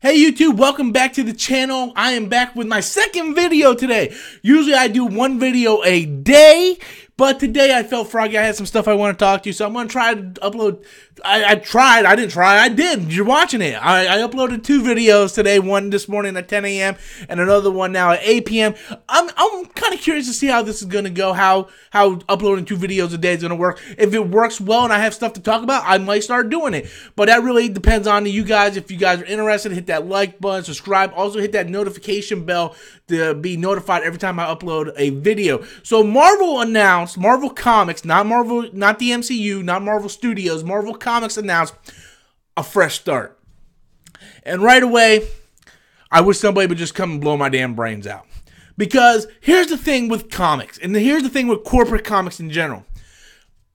Hey YouTube, welcome back to the channel. I am back with my second video today. Usually I do one video a day, but today I felt froggy. I had some stuff I want to talk to you, so I'm going to try to upload. I did. You're watching it. I uploaded two videos today, one this morning at 10 a.m. and another one now at 8 p.m. I'm kind of curious to see how this is going to go, how uploading two videos a day is going to work. If it works well and I have stuff to talk about, I might start doing it. But that really depends on you guys. If you guys are interested, hit that like button, subscribe. Also hit that notification bell to be notified every time I upload a video. So Marvel announced, Marvel Comics, not Marvel, not the MCU, not Marvel Studios, Marvel Comics announced a fresh start. And right away, I wish somebody would just come and blow my damn brains out. Because here's the thing with comics, and here's the thing with corporate comics in general.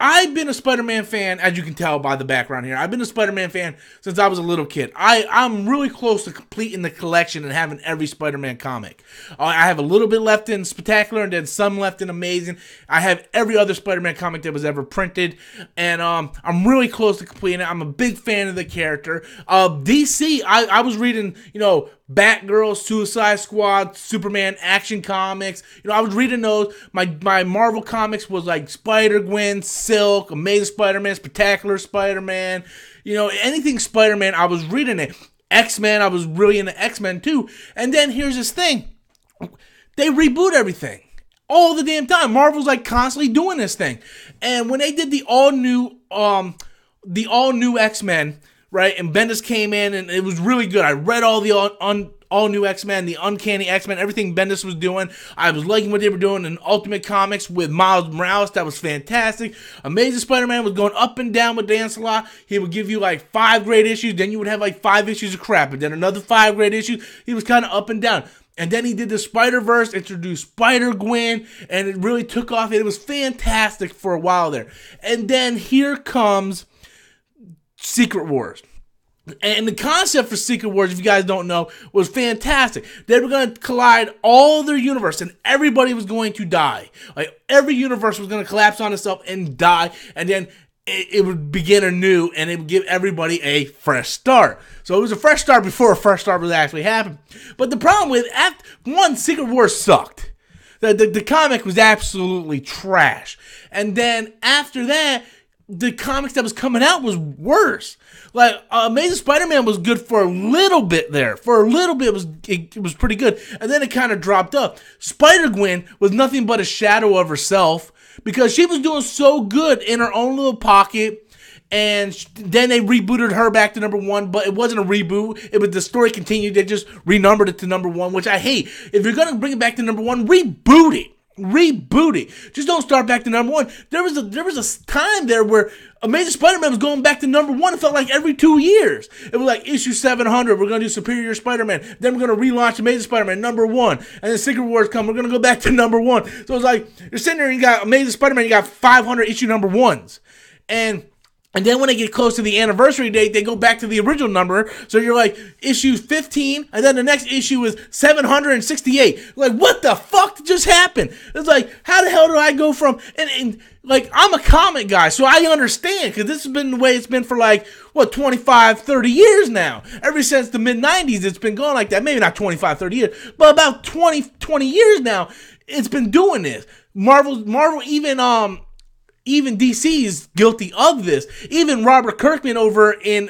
I've been a Spider-Man fan, as you can tell by the background here. I've been a Spider-Man fan since I was a little kid. I'm really close to completing the collection and having every Spider-Man comic. I have a little bit left in Spectacular and then some left in Amazing. I have every other Spider-Man comic that was ever printed, and I'm really close to completing it. I'm a big fan of the character. DC, I was reading, Batgirl, Suicide Squad, Superman action comics. I was reading those. My Marvel comics was like Spider-Gwen, Silk, Amazing Spider-Man, Spectacular Spider-Man. Anything Spider-Man, I was reading it. X-Men, I was really into X-Men too. And then here's this thing. They reboot everything all the damn time. Marvel's like constantly doing this thing. And when they did the all new X-Men, right, and Bendis came in, and it was really good. I read all the all new X-Men, the Uncanny X-Men, everything Bendis was doing. I was liking what they were doing in Ultimate Comics with Miles Morales. That was fantastic. Amazing Spider-Man was going up and down with Dan Slott. He would give you like 5 great issues, then you would have like 5 issues of crap, and then another 5 great issues. He was kind of up and down. And then he did the Spider-Verse, introduced Spider-Gwen, and it really took off. It was fantastic for a while there. And then here comes Secret Wars. And the concept for Secret Wars, if you guys don't know, was fantastic. They were going to collide all their universe, and everybody was going to die. Like, every universe was going to collapse on itself and die, and then it would begin anew, and it would give everybody a fresh start. So it was a fresh start before a fresh start was actually happening. But the problem with, one, Secret Wars sucked. The comic was absolutely trash. And then after that, the comics that was coming out was worse. Like, Amazing Spider-Man was good for a little bit there. For a little bit, it was pretty good. And then it kind of dropped up. Spider-Gwen was nothing but a shadow of herself because she was doing so good in her own little pocket. And then they rebooted her back to #1, but it wasn't a reboot. It was the story continued. They just renumbered it to #1, which I hate. If you're going to bring it back to #1, reboot it. Reboot it. Just don't start back to #1. There was a time there where Amazing Spider-Man was going back to #1. It felt like every 2 years. It was like issue 700. We're going to do Superior Spider-Man. Then we're going to relaunch Amazing Spider-Man #1. And then Secret Wars come. We're going to go back to #1. So it's like you're sitting there and you got Amazing Spider-Man. You got 500 issue #1s. And then when they get close to the anniversary date, they go back to the original number. So you're like, issue 15, and then the next issue is 768. Like, what the fuck just happened? It's like, how the hell do I go from, and like, I'm a comic guy, so I understand, because this has been the way it's been for like, 25, 30 years now. Ever since the mid-90s, it's been going like that. Maybe not 25, 30 years, but about 20 years now, it's been doing this. Marvel, even DC is guilty of this. Even Robert Kirkman over in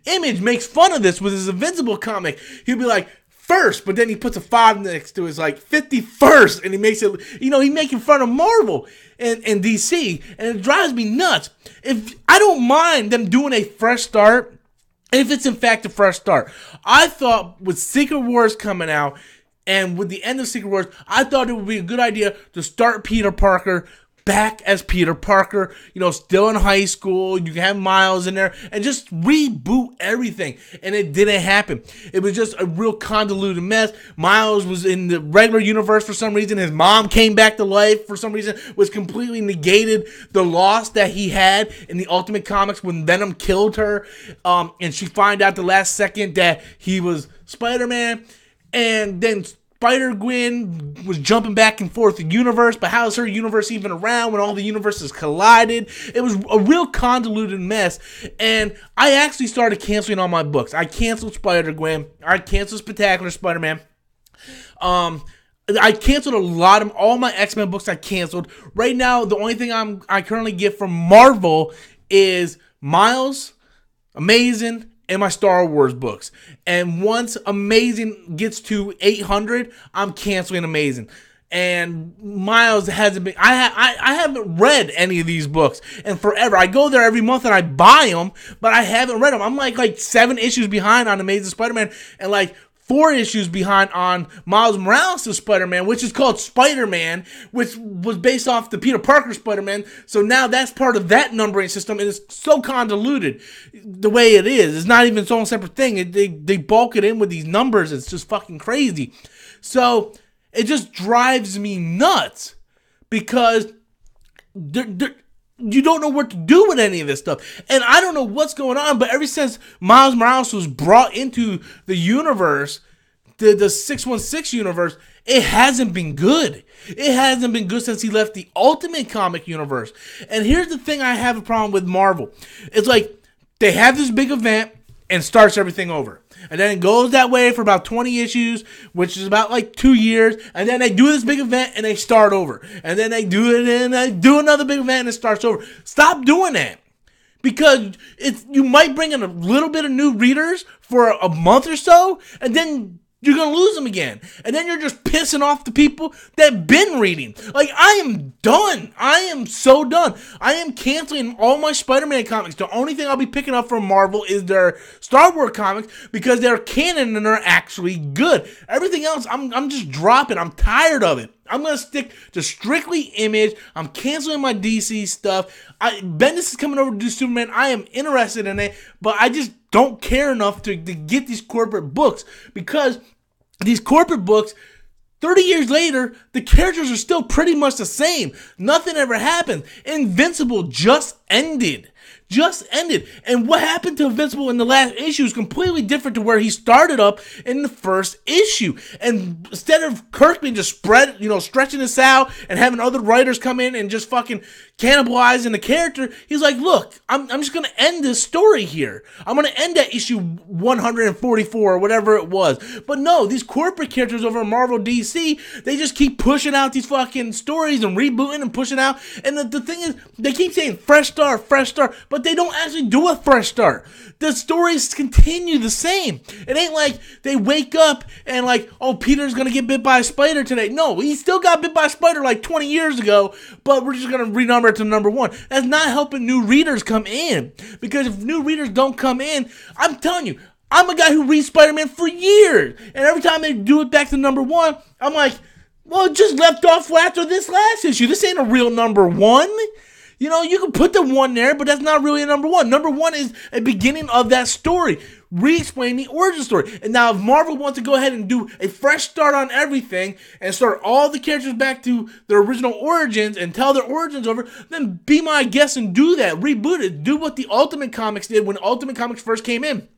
Image makes fun of this with his Invincible comic. He'll be like, first, but then he puts a 5 next to his like 51st, and he makes it, he's making fun of Marvel and DC, and it drives me nuts. If I don't mind them doing a fresh start, if it's in fact a fresh start. I thought with Secret Wars coming out, and with the end of Secret Wars, I thought it would be a good idea to start Peter Parker back as Peter Parker, still in high school. You can have Miles in there and just reboot everything. And it didn't happen. It was just a real convoluted mess. Miles was in the regular universe for some reason. His mom came back to life for some reason, which completely negated the loss that he had in the Ultimate Comics when Venom killed her. And she found out the last second that he was Spider-Man. And then Spider-Gwen was jumping back and forth the universe, but how is her universe even around when all the universes collided? It was a real convoluted mess, and I actually started canceling all my books. I canceled Spider-Gwen. I canceled Spectacular Spider-Man. I canceled a lot of all my X-Men books. I canceled. Right now, the only thing I currently get from Marvel is Miles, Amazing, and my Star Wars books. And once Amazing gets to 800, I'm canceling Amazing. And Miles hasn't been. I haven't read any of these books in forever. I go there every month and I buy them, but I haven't read them. I'm like 7 issues behind on Amazing Spider-Man, and like 4 issues behind on Miles Morales' Spider-Man, which is called Spider-Man, which was based off the Peter Parker Spider-Man. So now that's part of that numbering system, and it's so convoluted the way it is. It's not even its own separate thing. They bulk it in with these numbers. It's just fucking crazy. So it just drives me nuts because you don't know what to do with any of this stuff. And I don't know what's going on, but ever since Miles Morales was brought into the universe, the 616 universe, it hasn't been good. It hasn't been good since he left the Ultimate Comic universe. And here's the thing I have a problem with Marvel. It's like they have this big event and starts everything over. And then it goes that way for about 20 issues, which is about like 2 years. And then they do this big event and they start over. And then they do it and they do another big event and it starts over. Stop doing that. Because you might bring in a little bit of new readers for a month or so, and then you're going to lose them again. And then you're just pissing off the people that have been reading. Like, I am done. I am so done. I am canceling all my Spider-Man comics. The only thing I'll be picking up from Marvel is their Star Wars comics because they're canon and they're actually good. Everything else, I'm just dropping. I'm tired of it. I'm going to stick to strictly Image. I'm canceling my DC stuff. Bendis is coming over to do Superman. I am interested in it, but I just don't care enough to get these corporate books because these corporate books, 30 years later, the characters are still pretty much the same. Nothing ever happened. Invincible just ended. And what happened to Invincible in the last issue is completely different to where he started up in the first issue. And instead of Kirkman just stretching this out and having other writers come in and just fucking cannibalizing the character, he's like, look, I'm just going to end this story here. I'm going to end at issue 144 or whatever it was. But no, these corporate characters over at Marvel DC, they just keep pushing out these fucking stories and rebooting and pushing out. And the thing is, they keep saying fresh start, but they don't actually do a fresh start. The stories continue the same. It ain't like they wake up and like, oh, Peter's gonna get bit by a spider today. No, he still got bit by a spider like 20 years ago, but we're just gonna renumber it to number 1. That's not helping new readers come in. Because if new readers don't come in, I'm telling you, I'm a guy who reads Spider-Man for years. And every time they do it back to number 1, I'm like, well, it just left off after this last issue. This ain't a real number 1. You know, you can put the 1 there, but that's not really a number 1. Number 1 is a beginning of that story. Re-explain the origin story. And now if Marvel wants to go ahead and do a fresh start on everything and start all the characters back to their original origins and tell their origins over, then be my guest and do that. Reboot it. Do what the Ultimate Comics did when Ultimate Comics first came in,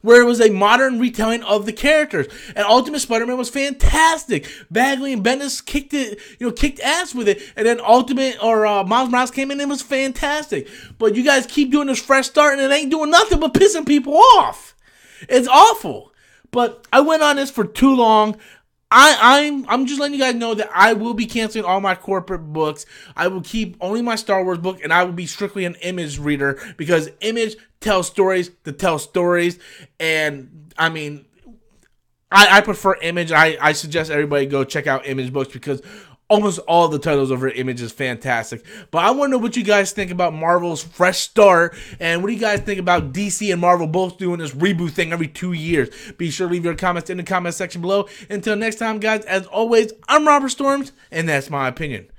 where it was a modern retelling of the characters. And Ultimate Spider-Man was fantastic. Bagley and Bendis kicked ass with it. And then Miles Morales came in and it was fantastic. But you guys keep doing this fresh start and it ain't doing nothing but pissing people off. It's awful. But I went on this for too long. I'm just letting you guys know that I will be canceling all my corporate books. I will keep only my Star Wars book, and I will be strictly an Image reader because Image tells stories to tell stories. And I mean, I prefer Image. I suggest everybody go check out Image books because almost all the titles over at Image is fantastic. But I want to know what you guys think about Marvel's fresh start, and what do you guys think about DC and Marvel both doing this reboot thing every 2 years? Be sure to leave your comments in the comment section below. Until next time, guys, as always, I'm Robert Storms, and that's my opinion.